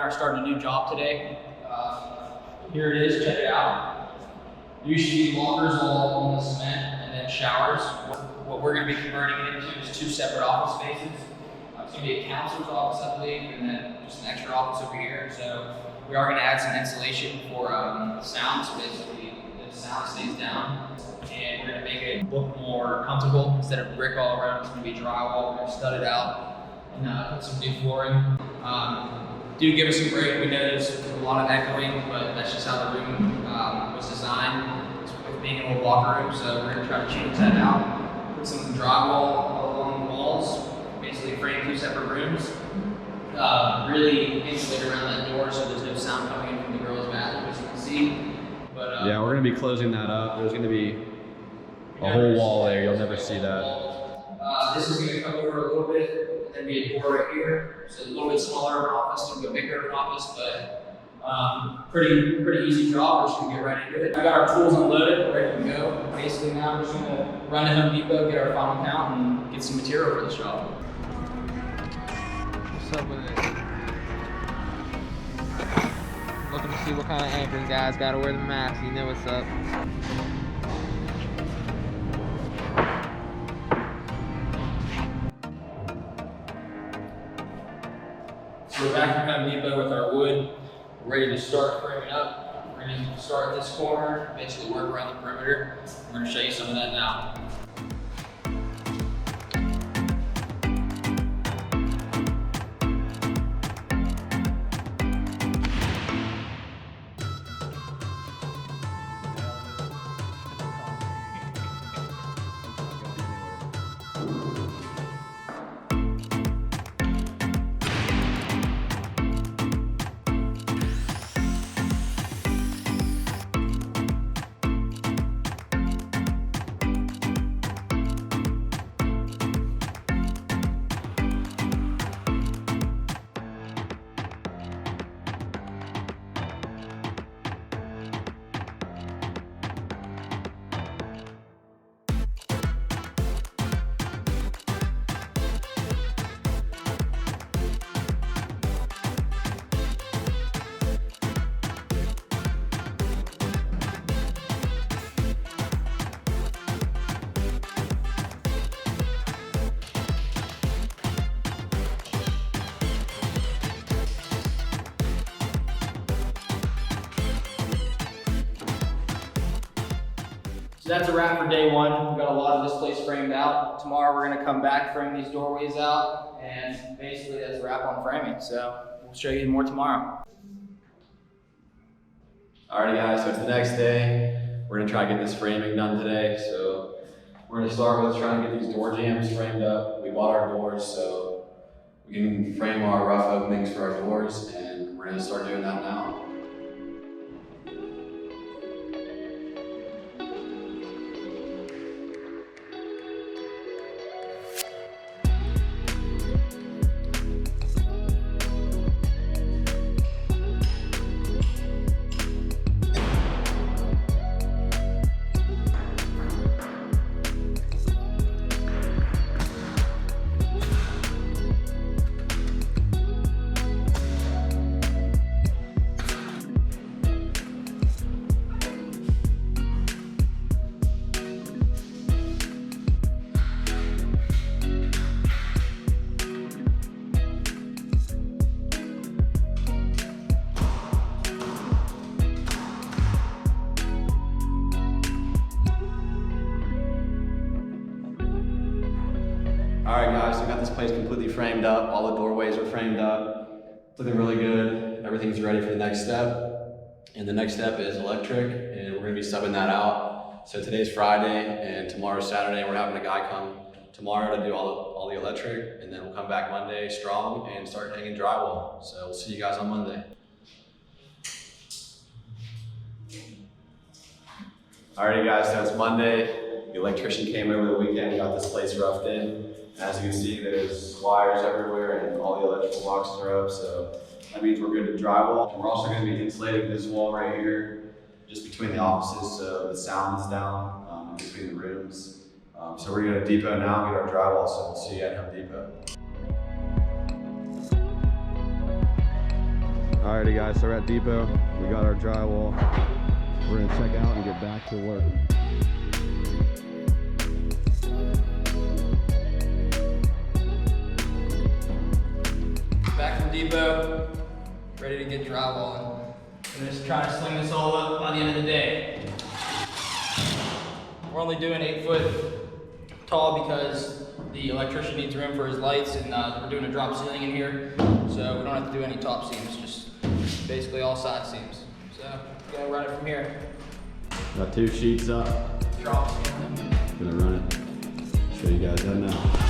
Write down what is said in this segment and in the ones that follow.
are starting a new job today. Here it is, check it out. There used to be lockers all on the cement and then showers. What we're going to be converting it into is 2 separate office spaces. It's going to be a counselor's office, I believe, and then just an extra office over here. So we are going to add some insulation for sound, so basically the sound stays down. And we're going to make it look more comfortable. Instead of brick all around, it's going to be drywall. We're going to stud it out and put some new flooring. Do give us a break. We know there's a lot of echoing, but that's just how the room was designed with being an old locker room. So we're going to try to change that out. Put some drywall along the walls, basically frame 2 separate rooms. Really insulate around that door so there's no sound coming in from the girls' bathroom, as you can see. But, yeah, we're going to be closing that up. There's going to be a whole wall there. You'll never see that. This is going to come over a little bit. There'd be a door right here, so a little bit smaller of an office, a little bit bigger of an office, but pretty easy job. We're just gonna get right into it. I got our tools unloaded, ready to go. Basically now we're just gonna run to Home Depot, get our final count, and get some material for this job. What's up with it? Looking to see what kind of anchors guys gotta wear the mask. You know what's up. So we're back from Home Depot with our wood. We're ready to start framing up. We're going to start this corner, basically work around the perimeter. We're going to show you some of that now. So that's a wrap for day one. We've got a lot of this place framed out. Tomorrow we're gonna come back, frame these doorways out, and basically that's a wrap on framing. So we'll show you more tomorrow. Alrighty guys, so it's the next day. We're gonna try to get this framing done today. So we're gonna start with trying to get these door jambs framed up. We bought our doors so we can frame our rough openings for our doors, and we're gonna start doing that now. Alright guys, so we got this place completely framed up. All the doorways are framed up. It's looking really good. Everything's ready for the next step. And the next step is electric, and we're gonna be subbing that out. So today's Friday and tomorrow's Saturday. We're having a guy come tomorrow to do all the electric, and then we'll come back Monday strong and start hanging drywall. So we'll see you guys on Monday. Alrighty guys, so it's Monday. The electrician came over the weekend and got this place roughed in. As you can see, there's wires everywhere and all the electrical boxes are up, so that means we're good to drywall. And we're also going to be insulating this wall right here, just between the offices, so the sound is down in between the rooms. So we're going to Depot now and get our drywall, so we'll see you at Home Depot. Alrighty guys, so we're at Depot. We got our drywall. We're gonna check out and get back to work. Back from Depot, ready to get drywalling. We're just trying to sling this all up by the end of the day. We're only doing 8 foot tall because the electrician needs room for his lights, and we're doing a drop ceiling in here, so we don't have to do any top seams, just basically all side seams. So we're gonna run it from here. Got 2 sheets up. Drop ceiling. Gonna run it. Show you guys that now.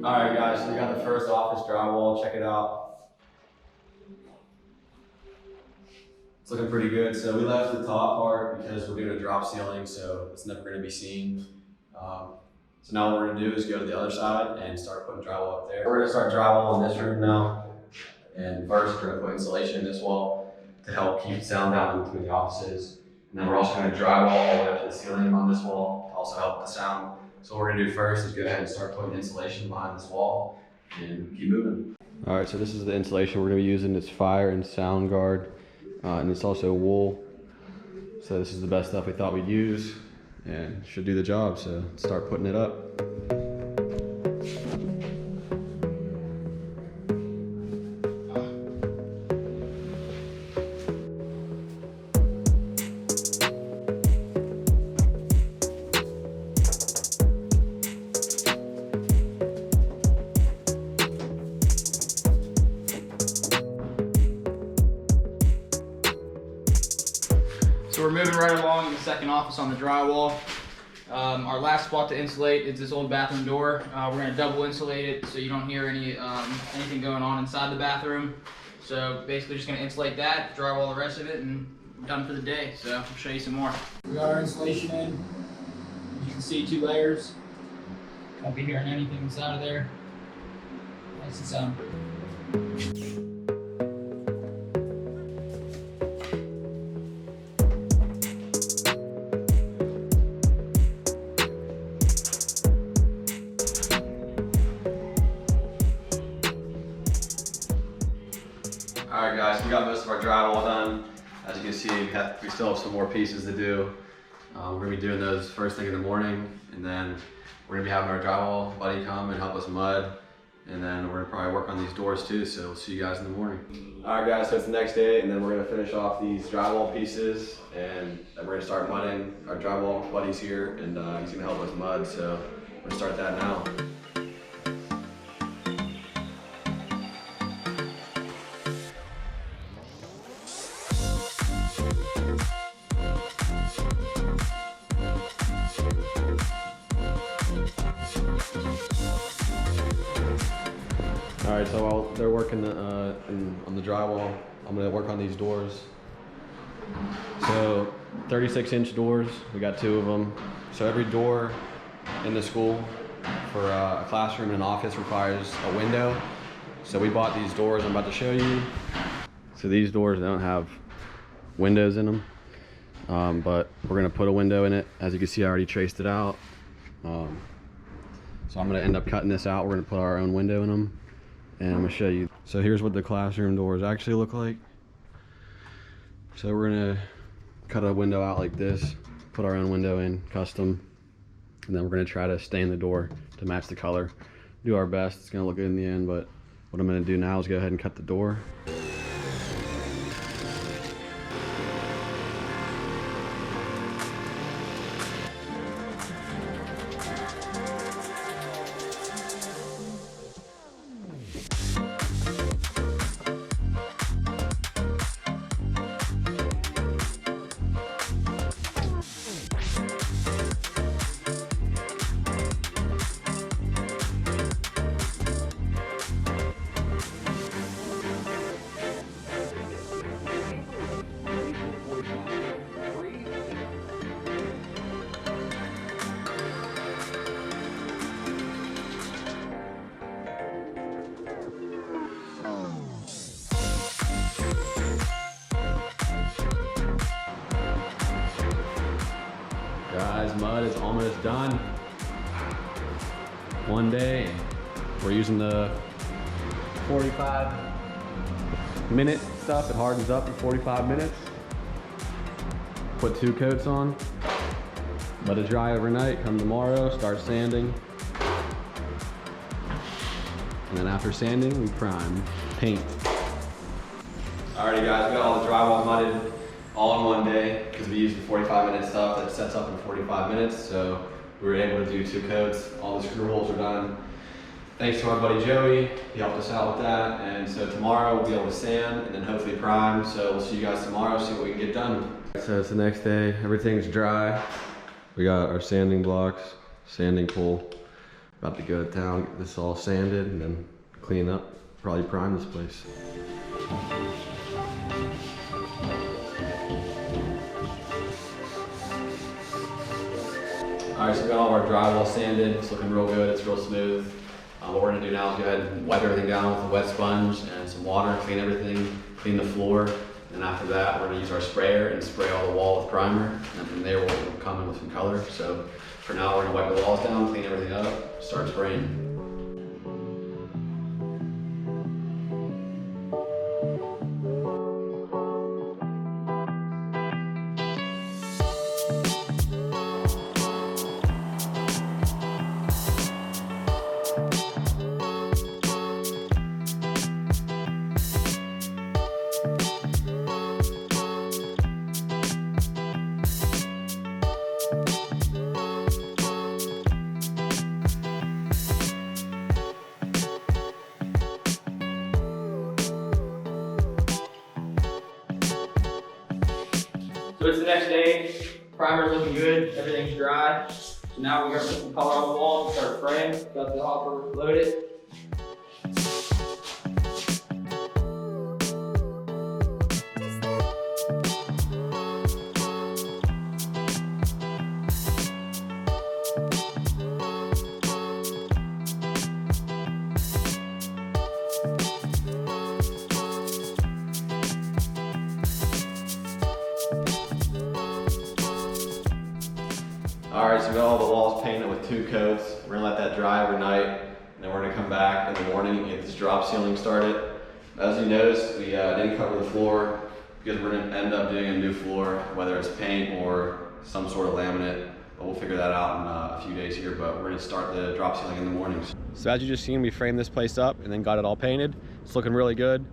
Alright guys, so we got the first office drywall, check it out. It's looking pretty good. So we left the top part because we're doing a drop ceiling, so it's never going to be seen. So now what we're going to do is go to the other side and start putting drywall up there. We're going to start drywall in this room now. And first we're going to put insulation in this wall to help keep sound down between the offices. And then we're also going to drywall all the way up to the ceiling on this wall to also help the sound. So what we're gonna do first is go ahead and start putting insulation behind this wall and keep moving. All right, so this is the insulation we're gonna be using. It's fire and sound guard, and it's also wool. So this is the best stuff we thought we'd use and should do the job. So let's start putting it up. So we're moving right along in the second office on the drywall. Our last spot to insulate is this old bathroom door. We're going to double insulate it so you don't hear anything going on inside the bathroom. So basically just going to insulate that, drywall the rest of it, and we're done for the day. So I'll show you some more. We got our insulation in. As you can see, 2 layers. Won't be hearing anything inside of there. Nice and soundproof. Alright guys, we got most of our drywall done. As you can see, we still have some more pieces to do. We're going to be doing those first thing in the morning, and then we're going to be having our drywall buddy come and help us mud. And then we're going to probably work on these doors too, so we'll see you guys in the morning. Alright guys, so it's the next day, and then we're going to finish off these drywall pieces, and then we're going to start mudding. Our drywall buddy's here, and he's going to help us mud, so we're going to start that now. Alright, so while they're working on the drywall, I'm going to work on these doors. So 36-inch doors, we got 2 of them. So every door in the school for a classroom and an office requires a window. So we bought these doors I'm about to show you. So these doors don't have windows in them, but we're going to put a window in it. As you can see, I already traced it out. So I'm going to end up cutting this out. We're going to put our own window in them. And I'm gonna show you. So here's what the classroom doors actually look like. So we're gonna cut a window out like this, put our own window in, custom, and then we're gonna try to stain the door to match the color. Do our best, it's gonna look good in the end, but what I'm gonna do now is go ahead and cut the door. mud is almost done. One day, we're using the 45-minute stuff. It hardens up in 45 minutes. Put 2 coats on. Let it dry overnight. Come tomorrow, start sanding. And then after sanding, we prime, paint. Alrighty guys, we got all the drywall mudded all in one day because we used the 45-minute stuff that sets up in 45 minutes. So we were able to do 2 coats. All the screw holes are done. Thanks to our buddy Joey, he helped us out with that. And so tomorrow we'll be able to sand and then hopefully prime. So we'll see you guys tomorrow, see what we can get done. So it's the next day, everything's dry. We got our sanding blocks, sanding pole. About to go to town, get this all sanded and then clean up, probably prime this place. Alright, so we got all of our drywall sanded. It's looking real good, it's real smooth. What we're gonna do now is go ahead and wipe everything down with a wet sponge and some water, clean everything, clean the floor. And after that, we're gonna use our sprayer and spray all the wall with primer. And from there, we'll come in with some color. So for now, we're gonna wipe the walls down, clean everything up, start spraying. So it's the next day, primer's looking good, everything's dry. So now we're gonna put some color on the wall and start spraying. Got the hopper loaded. Alright, so we got all the walls painted with 2 coats. We're gonna let that dry overnight, and then we're gonna come back in the morning and get this drop ceiling started. As you noticed, we didn't cover the floor because we're gonna end up doing a new floor, whether it's paint or some sort of laminate. But we'll figure that out in a few days here, but we're gonna start the drop ceiling in the mornings. So as you just seen, we framed this place up and then got it all painted. It's looking really good.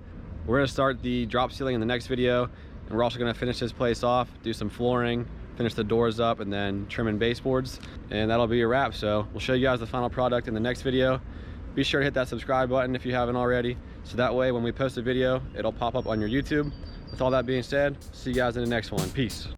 We're gonna start the drop ceiling in the next video, and we're also gonna finish this place off, do some flooring, finish the doors up, and then trimming baseboards, and that'll be a wrap. So we'll show you guys the final product in the next video. Be sure to hit that subscribe button if you haven't already, so that way when we post a video, it'll pop up on your YouTube. With all that being said, see you guys in the next one. Peace.